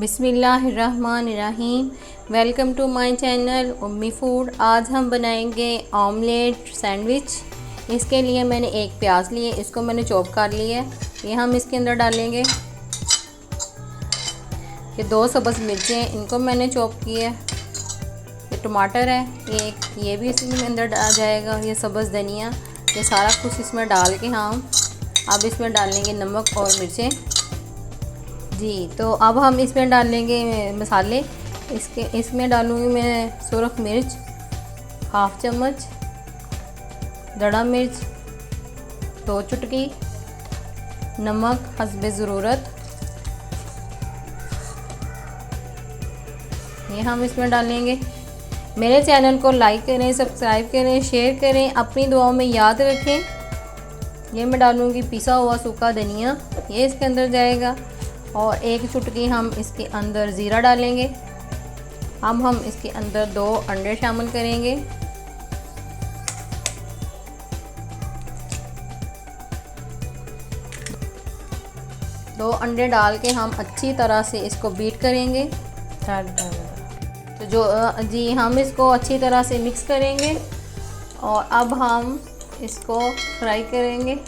बिस्मिल्लाहिर्रहमानिर्रहीम। Welcome to my channel Ummi food. आज हम बनाएंगे ऑमलेट सैंडविच। इसके लिए मैंने एक प्याज लिए, इसको मैंने चॉप कर लिया है। ये हम इसके अंदर डालेंगे। ये 2 सब्ज़ मिर्चें हैं, इनको मैंने चॉप किया है। ये टमाटर है एक, ये भी इसमें अंदर आ जाएगा। ये सब्ज़ धनिया, ये सारा कुछ इसमें डाल के हम अब इसमें डालेंगे नमक और मिर्चें। जी, तो अब हम इसमें डालेंगे मसाले। इसमें डालूँगी मैं सुरख मिर्च 1/2 चम्मच, दड़ा मिर्च 2 चुटकी, नमक हस्बे ज़रूरत ये हम इसमें डालेंगे। मेरे चैनल को लाइक करें, सब्सक्राइब करें, शेयर करें, अपनी दुआओं में याद रखें। ये मैं डालूँगी पिसा हुआ सूखा धनिया, ये इसके अंदर जाएगा। और 1 चुटकी हम इसके अंदर ज़ीरा डालेंगे। अब हम इसके अंदर 2 अंडे शामिल करेंगे। दो अंडे डाल के हम अच्छी तरह से इसको बीट करेंगे। तो जी हम इसको अच्छी तरह से मिक्स करेंगे और अब हम इसको फ्राई करेंगे।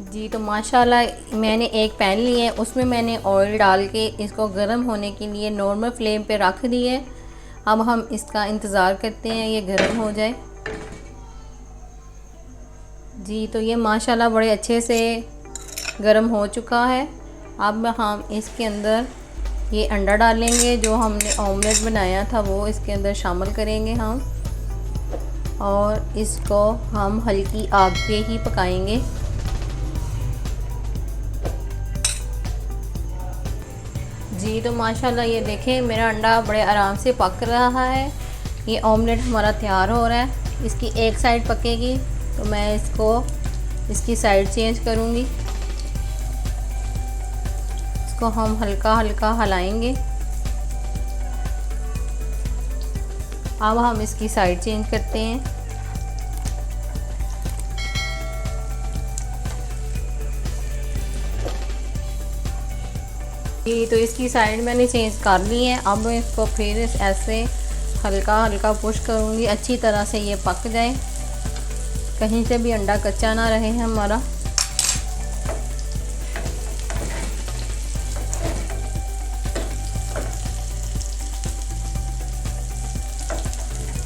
जी, तो माशाल्लाह मैंने एक पैन लिया है, उसमें मैंने ऑयल डाल के इसको गर्म होने के लिए नॉर्मल फ्लेम पे रख दिए। अब हम इसका इंतज़ार करते हैं ये गर्म हो जाए। जी, तो ये माशाल्लाह बड़े अच्छे से गर्म हो चुका है। अब हम इसके अंदर ये अंडा डालेंगे, जो हमने ऑमलेट बनाया था वो इसके अंदर शामिल करेंगे हम, और इसको हम हल्की आग पे ही पकाएंगे। जी, तो माशाल्लाह ये देखें मेरा अंडा बड़े आराम से पक रहा है। ये ऑमलेट हमारा तैयार हो रहा है। इसकी एक साइड पकेगी तो मैं इसकी साइड चेंज करूँगी। इसको हम हल्का हल्का हिलाएंगे। अब हम इसकी साइड चेंज करते हैं। जी, तो इसकी साइड मैंने चेंज कर ली है। अब मैं इसको फिर ऐसे हल्का हल्का पुश करूँगी, अच्छी तरह से ये पक जाए, कहीं से भी अंडा कच्चा ना रहे हमारा।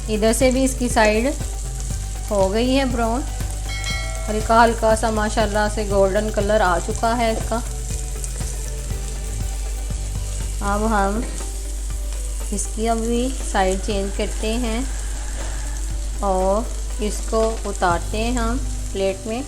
इधर से भी इसकी साइड हो गई है ब्राउन, हल्का हल्का सा माशाल्लाह से गोल्डन कलर आ चुका है इसका। अब हम इसकी अभी साइड चेंज करते हैं और इसको उतारते हैं हम प्लेट में।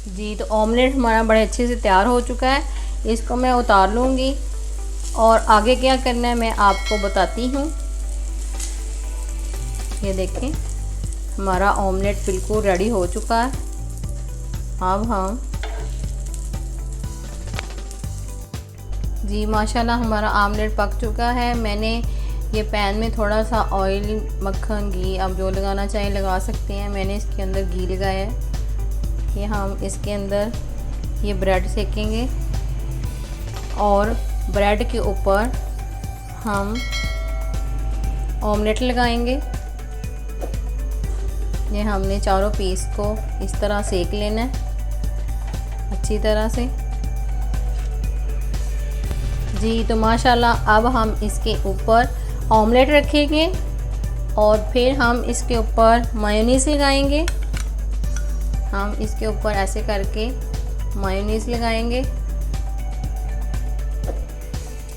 जी, तो ऑमलेट हमारा बड़े अच्छे से तैयार हो चुका है। इसको मैं उतार लूँगी और आगे क्या करना है मैं आपको बताती हूँ। ये देखें हमारा ऑमलेट बिल्कुल रेडी हो चुका है। अब हम जी माशाल्लाह हमारा ऑमलेट पक चुका है। मैंने ये पैन में थोड़ा सा ऑयल, मक्खन, घी आप जो लगाना चाहें लगा सकते हैं। मैंने इसके अंदर घी लगाया है। ये हम इसके अंदर ये ब्रेड सेकेंगे और ब्रेड के ऊपर हम ऑमलेट लगाएंगे। ये हमने चारों पीस को इस तरह सेक लेना है अच्छी तरह से। जी, तो माशाल्लाह अब हम इसके ऊपर ऑमलेट रखेंगे और फिर हम इसके ऊपर मायोनीज़ लगाएंगे। हम इसके ऊपर ऐसे करके मायोनीज़ लगाएंगे।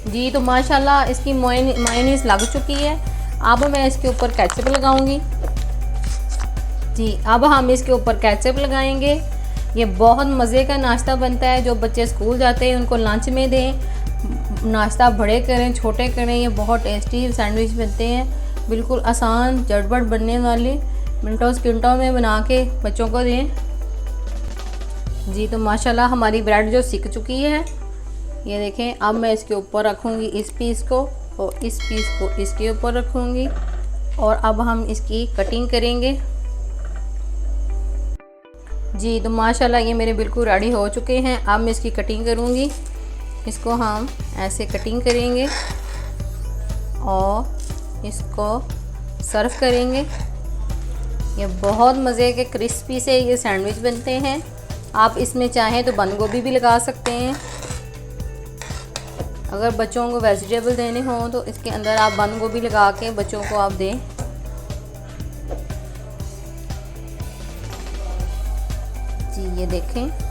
जी, तो माशाल्लाह इसकी मायोनीज़ लग चुकी है। अब मैं इसके ऊपर केचप लगाऊंगी। जी, अब हम इसके ऊपर केचप लगाएंगे। ये बहुत मज़े का नाश्ता बनता है। जो बच्चे स्कूल जाते हैं उनको लंच में दें। नाश्ता बड़े करें, छोटे करें, ये बहुत टेस्टी सैंडविच बनते हैं। बिल्कुल आसान, झटपट बनने वाले, मिनटों सेकंडों में बना के बच्चों को दें। जी, तो माशाल्लाह हमारी ब्रेड जो सिक चुकी है, ये देखें। अब मैं इसके ऊपर रखूँगी इस पीस को और इस पीस को इसके ऊपर रखूँगी और अब हम इसकी कटिंग करेंगे। जी तो माशाल्लाह ये मेरे बिल्कुल रेडी हो चुके हैं। अब मैं इसकी कटिंग करूँगी। इसको हम ऐसे कटिंग करेंगे और इसको सर्व करेंगे। ये बहुत मज़े के क्रिस्पी से ये सैंडविच बनते हैं। आप इसमें चाहें तो बंद गोभी भी लगा सकते हैं। अगर बच्चों को वेजिटेबल देने हों तो इसके अंदर आप बंद गोभी लगा के बच्चों को आप दें। जी ये देखें।